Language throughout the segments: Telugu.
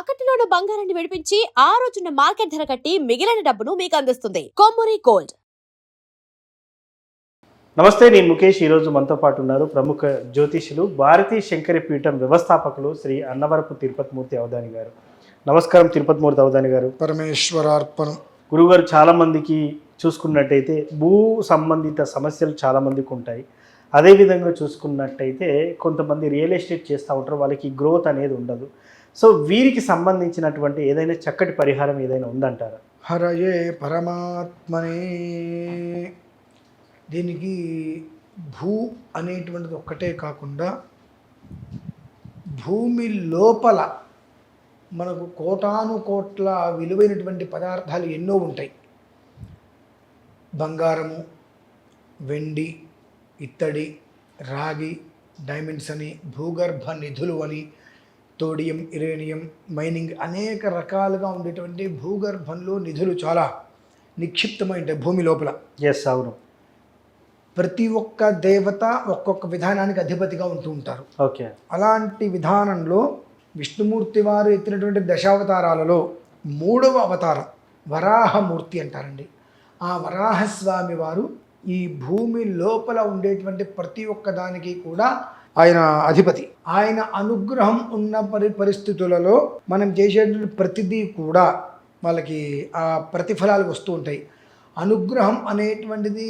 తాకట్టులో బంగారాన్ని విడిపించి ఆ రోజున మార్కెట్ ధర కట్టి మిగిలిన డబ్బును మీకు అందిస్తుంది కొమ్మూరి గోల్డ్. నమస్తే, నేను ముఖేష్. ఈరోజు మనతో పాటు ఉన్నారు ప్రముఖ జ్యోతిషులు, భారతీ శంకరి పీఠం వ్యవస్థాపకులు శ్రీ అన్నవరపు తిరుపతిమూర్తి అవధాని గారు. నమస్కారం తిరుపతిమూర్తి అవధాని గారు. పరమేశ్వరార్పణం. గురుగారు, చాలామందికి చూసుకున్నట్టయితే భూ సంబంధిత సమస్యలు చాలామందికి ఉంటాయి. అదేవిధంగా చూసుకున్నట్టయితే కొంతమంది రియల్ ఎస్టేట్ చేస్తూ ఉంటారు, వాళ్ళకి గ్రోత్ అనేది ఉండదు. సో వీరికి సంబంధించినటువంటి ఏదైనా చక్కటి పరిహారం ఏదైనా ఉందంటారా? హరయే పరమాత్మనే. దీనికి భూ అనేటువంటిది ఒక్కటే కాకుండా భూమి లోపల మనకు కోటాను కోట్ల విలువైనటువంటి పదార్థాలు ఎన్నో ఉంటాయి. బంగారము, వెండి, ఇత్తడి, రాగి, డైమండ్స్ అని, భూగర్భ నిధులు అని, తోడియం, యురేనియం, మైనింగ్, అనేక రకాలుగా ఉండేటువంటి భూగర్భంలో నిధులు చాలా నిక్షిప్తమైన భూమి లోపల. ఎస్, అవును. ప్రతి ఒక్క దేవత ఒక్కొక్క విధానానికి అధిపతిగా ఉంటూ ఉంటారు. ఓకే. అలాంటి విధానంలో విష్ణుమూర్తి వారు ఎత్తినటువంటి దశావతారాలలో 3వ అవతారం వరాహమూర్తి అంటారండి. ఆ వరాహస్వామి వారు ఈ భూమి లోపల ఉండేటువంటి ప్రతి ఒక్క దానికి కూడా ఆయన అధిపతి. ఆయన అనుగ్రహం ఉన్న పరిస్థితులలో మనం చేసేటువంటి ప్రతిదీ కూడా వాళ్ళకి ఆ ప్రతిఫలాలు వస్తూ ఉంటాయి. అనుగ్రహం అనేటువంటిది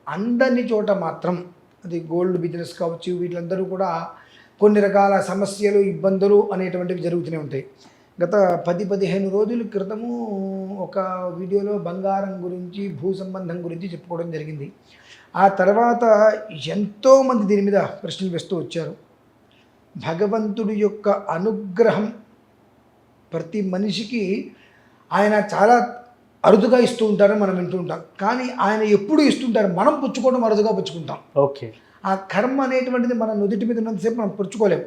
అందని చోట మాత్రం, అది గోల్డ్ బిజినెస్ కావచ్చు, వీళ్ళందరూ కూడా కొన్ని రకాల సమస్యలు, ఇబ్బందులు అనేటువంటివి జరుగుతూనే ఉంటాయి. గత 10-15 రోజుల క్రితము ఒక వీడియోలో బంగారం గురించి, భూ సంబంధం గురించి చెప్పుకోవడం జరిగింది. ఆ తర్వాత ఎంతోమంది దీని మీద ప్రశ్నలు వేస్తూ వచ్చారు. భగవంతుడి యొక్క అనుగ్రహం ప్రతి మనిషికి ఆయన చాలా అరుదుగా ఇస్తూ ఉంటారని మనం వింటూ ఉంటాం. కానీ ఆయన ఎప్పుడు ఇస్తుంటారు, మనం పుచ్చుకోవడం అరుదుగా పుచ్చుకుంటాం. ఓకే. ఆ కర్మ అనేటువంటిది మన నుదుటి మీద ఉన్నంతసేపు మనం పుచ్చుకోలేము.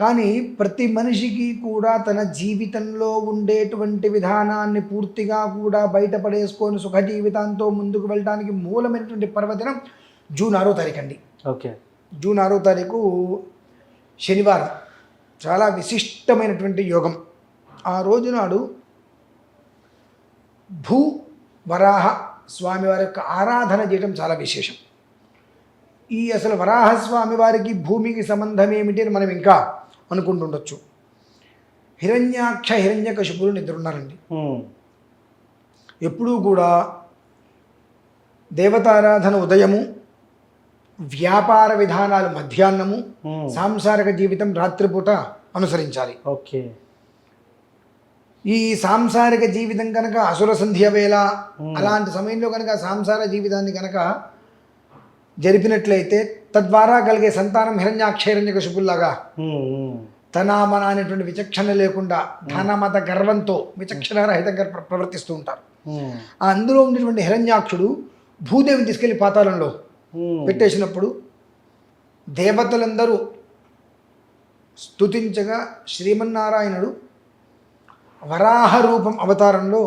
కానీ ప్రతి మనిషికి కూడా తన జీవితంలో ఉండేటువంటి విధానాన్ని పూర్తిగా కూడా బయటపడేసుకొని సుఖ జీవితంతో ముందుకు వెళ్ళడానికి మూలమైనటువంటి పర్వదినం జూన్ 6వ తారీఖు అండి. ఓకే. జూన్ 6వ తారీఖు శనివారం. చాలా విశిష్టమైనటువంటి యోగం. ఆ రోజునాడు భూ వరాహ స్వామివారి యొక్క ఆరాధన చేయడం చాలా విశేషం. ఈ అసలు వరాహస్వామి వారికి భూమికి సంబంధం ఏమిటి అని మనం ఇంకా అనుకుంటుండొచ్చు. హిరణ్యాక్ష, హిరణ్యకశిపులు నిద్రున్నారండి. ఎప్పుడూ కూడా దేవతారాధన ఉదయము, వ్యాపార విధానాలు మధ్యాహ్నము, సాంసారిక జీవితం రాత్రిపూట అనుసరించాలి. ఓకే. ఈ సాంసారిక జీవితం కనుక అసుర సంధ్య వేళ అలాంటి సమయంలో కనుక సాంసార జీవితాన్ని కనుక జరిపినట్లయితే తద్వారా కలిగే సంతానం హిరణ్యాక్ష, హిరణ్యకశిపుల్లాగా తనామన అనేటువంటి విచక్షణ లేకుండా ధనమత గర్వంతో విచక్షణారహితంగా ప్రవర్తిస్తూ ఉంటారు. అందులో ఉండేటువంటి హిరణ్యాక్షుడు భూదేవిని తీసుకెళ్లి పాతాళంలో పెట్టేసినప్పుడు దేవతలందరూ స్తుతించగా శ్రీమన్నారాయణుడు వరాహ రూపం అవతారంలో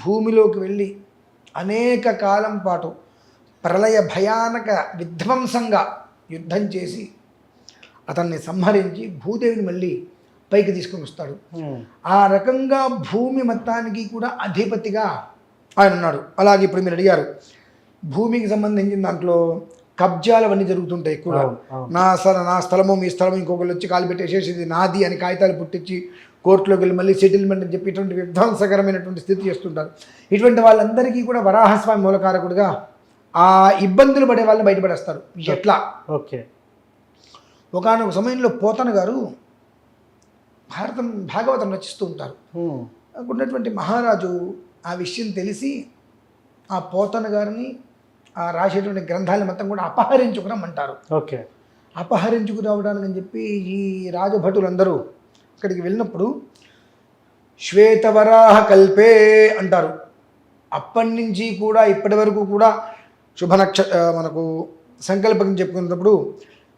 భూమిలోకి వెళ్ళి అనేక కాలం పాటు ప్రళయ భయానక విధ్వంసంగా యుద్ధం చేసి అతన్ని సంహరించి భూదేవిని మళ్ళీ పైకి తీసుకొని వస్తాడు. ఆ రకంగా భూమి మొత్తానికి కూడా అధిపతిగా ఆయన ఉన్నాడు. అలాగే ఇప్పుడు మీరు అడిగారు, భూమికి సంబంధించిన దాంట్లో కబ్జాలు అవన్నీ జరుగుతుంటాయి ఎక్కువగా. నా స్థలము, మీ స్థలము ఇంకొకరు వచ్చి కాలు పెట్టేసేసి ఇది నాది అని కాగితాలు పుట్టించి కోర్టులోకి వెళ్ళి మళ్ళీ సెటిల్మెంట్ అని చెప్పి ఇటువంటి విధ్వంసకరమైనటువంటి స్థితి చేస్తుంటారు. ఇటువంటి వాళ్ళందరికీ కూడా వరాహస్వామి మూలకారకుడిగా ఆ ఇబ్బందులు పడే వాళ్ళని బయటపడేస్తారు. ఎట్లా? ఓకే. ఒకానొక సమయంలో పోతన గారు భాగవతం రచిస్తూ ఉంటారు. ఉన్నటువంటి మహారాజు ఆ విషయం తెలిసి ఆ పోతన గారిని, ఆ రాసేటువంటి గ్రంథాలను మొత్తం కూడా అపహరించుకురమ్మంటారు. ఓకే. అపహరించుకురావడానికి అని చెప్పి ఈ రాజభటులందరూ అక్కడికి వెళ్ళినప్పుడు శ్వేతవరాహ కల్పే అంటారు. అప్పటి నుంచి కూడా ఇప్పటి వరకు కూడా మనకు సంకల్పం చెప్పుకున్నప్పుడు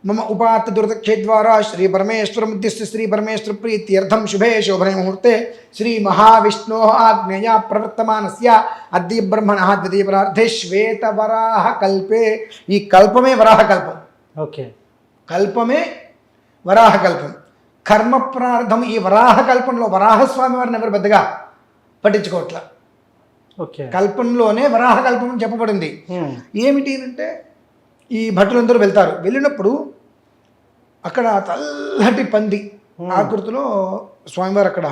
మమ ఉపాత్త దురతక్షేద్వారా శ్రీ పరమేశ్వరముద్దిశ్య శ్రీ పరమేశ్వర ప్రీత్యర్థం శుభే శోభనే ముహూర్తే శ్రీ మహావిష్ణో ఆజ్ఞయా ప్రవర్తమానస్య అద్య బ్రహ్మణః ద్వితీయ పరార్థే శ్వేతవరాహ కల్పే. ఈ కల్పమే వరాహ కల్పం. ఓకే. కల్పమే వరాహ కల్పం. కర్మ ప్రారంధం ఈ వరాహ కల్పంలో వరాహస్వామి వారిని ఎవరు పెద్దగా పట్టించుకోవట్ల. ఓకే. కల్పంలోనే వరాహ కల్పం అని చెప్పబడింది. ఏమిటి అంటే ఈ భటులందరూ వెళ్తారు. వెళ్ళినప్పుడు అక్కడ తెల్లటి పంది ఆకృతిలో స్వామివారు అక్కడ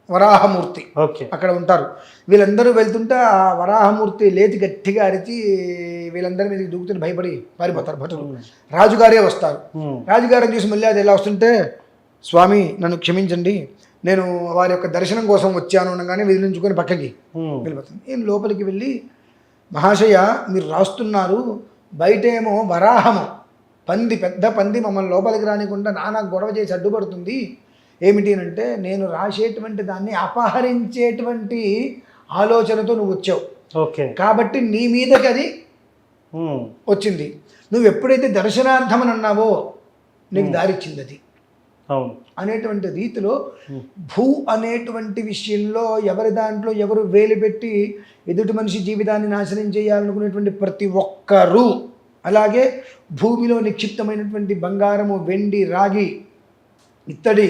వరాహమూర్తి ఓకే. అక్కడ ఉంటారు. వీళ్ళందరూ వెళ్తుంటే ఆ వరాహమూర్తి లేచి గట్టిగా అరిచి వీళ్ళందరి మీద దూకుతుని భయపడి పారిపోతారు భటులు. రాజుగారే వస్తారు. రాజుగారిని చూసి మళ్ళీ అది ఎలా వస్తుంటే, స్వామి నన్ను క్షమించండి, నేను వారి యొక్క దర్శనం కోసం వచ్చాను అనగానే విదిలించుకొని పక్కకి వెళ్ళిపోతాను. నేను లోపలికి వెళ్ళి, మహాశయ మీరు రాస్తున్నారు, బయటేమో వరాహము పంది, పెద్ద పంది మమ్మల్ని లోపలికి రానికుండా నానా గొడవ చేసి అడ్డుపడుతుంది. ఏమిటి అంటే నేను రాసేటువంటి దాన్ని అపహరించేటువంటి ఆలోచనతో నువ్వు వచ్చావు. ఓకే. కాబట్టి నీ మీదకి అది వచ్చింది. నువ్వు ఎప్పుడైతే దర్శనార్థం అని అన్నావో నీకు దారిచ్చింది అది అవును అనేటువంటి రీతిలో భూ అనేటువంటి విషయంలో ఎవరి దాంట్లో ఎవరు వేలు పెట్టి ఎదుటి మనిషి జీవితాన్ని నాశనం చేయాలనుకునేటువంటి ప్రతి ఒక్కరూ, అలాగే భూమిలో నిక్షిప్తమైనటువంటి బంగారము, వెండి, రాగి, ఇత్తడి,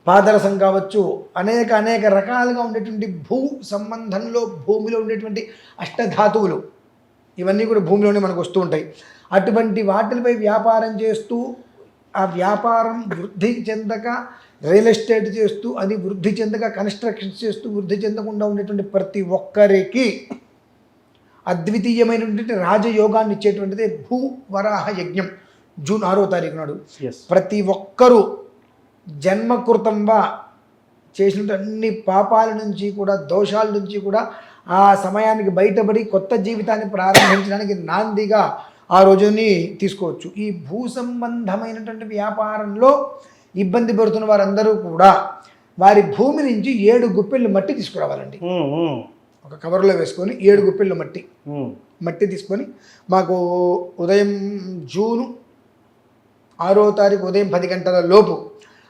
పాదరసం కావచ్చు, అనేక రకాలుగా ఉండేటువంటి భూ సంబంధంలో భూమిలో ఉండేటువంటి అష్టధాతువులు ఇవన్నీ కూడా భూమిలోనే మనకు వస్తూ ఉంటాయి. అటువంటి వాటిపై వ్యాపారం చేస్తూ ఆ వ్యాపారం వృద్ధి చెందక, రియల్ ఎస్టేట్ చేస్తూ అది వృద్ధి చెందక, కన్స్ట్రక్షన్స్ చేస్తూ వృద్ధి చెందకుండా ఉండేటువంటి ప్రతి ఒక్కరికి అద్వితీయమైనటువంటి రాజయోగాన్ని ఇచ్చేటువంటిది భూ వరాహ యజ్ఞం. జూన్ 6వ తారీఖు నాడు ప్రతి ఒక్కరూ జన్మకృతంగా చేసిన అన్ని పాపాల నుంచి కూడా, దోషాల నుంచి కూడా ఆ సమయానికి బయటపడి కొత్త జీవితాన్ని ప్రారంభించడానికి నాందిగా ఆ రోజుని తీసుకోవచ్చు. ఈ భూ సంబంధమైనటువంటి వ్యాపారంలో ఇబ్బంది పడుతున్న వారందరూ కూడా వారి భూమి నుంచి 7 గుప్పెళ్ళు మట్టి తీసుకురావాలండి. ఒక కవర్లో వేసుకొని 7 గుప్పెళ్ళు మట్టి తీసుకొని మాకు ఉదయం జూన్ 6వ తారీఖు ఉదయం 10 గంటల లోపు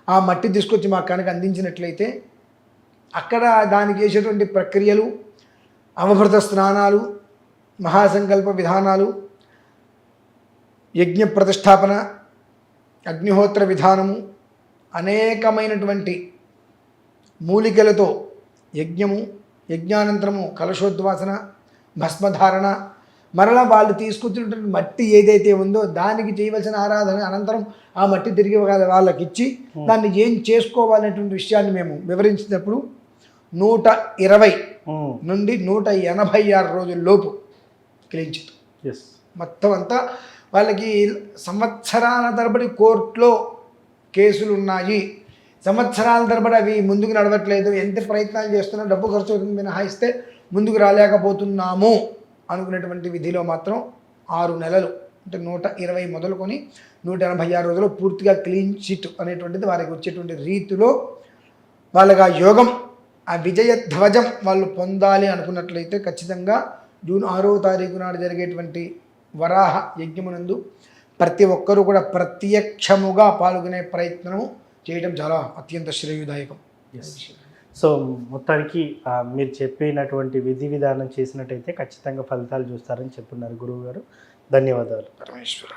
ఆ మట్టి తీసుకొచ్చి మాకు కనుక అందించినట్లయితే అక్కడ దానికి చేసేటువంటి ప్రక్రియలు, అవభృత స్నానాలు, మహాసంకల్ప విధానాలు, యజ్ఞ ప్రతిష్టాపన, అగ్నిహోత్ర విధానము, అనేకమైనటువంటి మూలికలతో యజ్ఞము, యజ్ఞానంతరము కలశోద్వాసన, భస్మధారణ, మరలా వాళ్ళు తీసుకొచ్చినటువంటి మట్టి ఏదైతే ఉందో దానికి చేయవలసిన ఆరాధన అనంతరం ఆ మట్టి తిరిగి వాళ్ళకి ఇచ్చి దాన్ని ఏం చేసుకోవాలనేటువంటి విషయాన్ని మేము వివరించినప్పుడు 120 నుండి 186 రోజుల లోపు క్లీన్చిట్ మొత్తం అంతా వాళ్ళకి సంవత్సరాల తరబడి కోర్టులో కేసులు ఉన్నాయి, సంవత్సరాల తరబడి అవి ముందుకు నడవట్లేదు, ఎంత ప్రయత్నాలు చేస్తున్నా డబ్బు ఖర్చు అవుతుంది మినహాయిస్తే ముందుకు రాలేకపోతున్నాము అనుకునేటువంటి విధిలో మాత్రం 6 నెలలు అంటే 120 మొదలుకొని 186 రోజులు పూర్తిగా క్లీన్ చిట్ అనేటువంటిది వారికి వచ్చేటువంటి రీతిలో వాళ్ళకి ఆ యోగం, ఆ విజయ ధ్వజం వాళ్ళు పొందాలి అనుకున్నట్లయితే ఖచ్చితంగా జూన్ 6వ తారీఖు నాడు జరిగేటువంటి వరాహ యజ్ఞమునందు ప్రతి ఒక్కరూ కూడా ప్రత్యక్షముగా పాల్గొనే ప్రయత్నం చేయడం చాలా అత్యంత శ్రేయోదాయకం. సో మొత్తానికి మీరు చెప్పినటువంటి విధి విధానం చేసినట్టయితే ఖచ్చితంగా ఫలితాలు చూస్తారని చెప్పున్నారు గురువు గారు. ధన్యవాదాలు. పరమేశ్వర.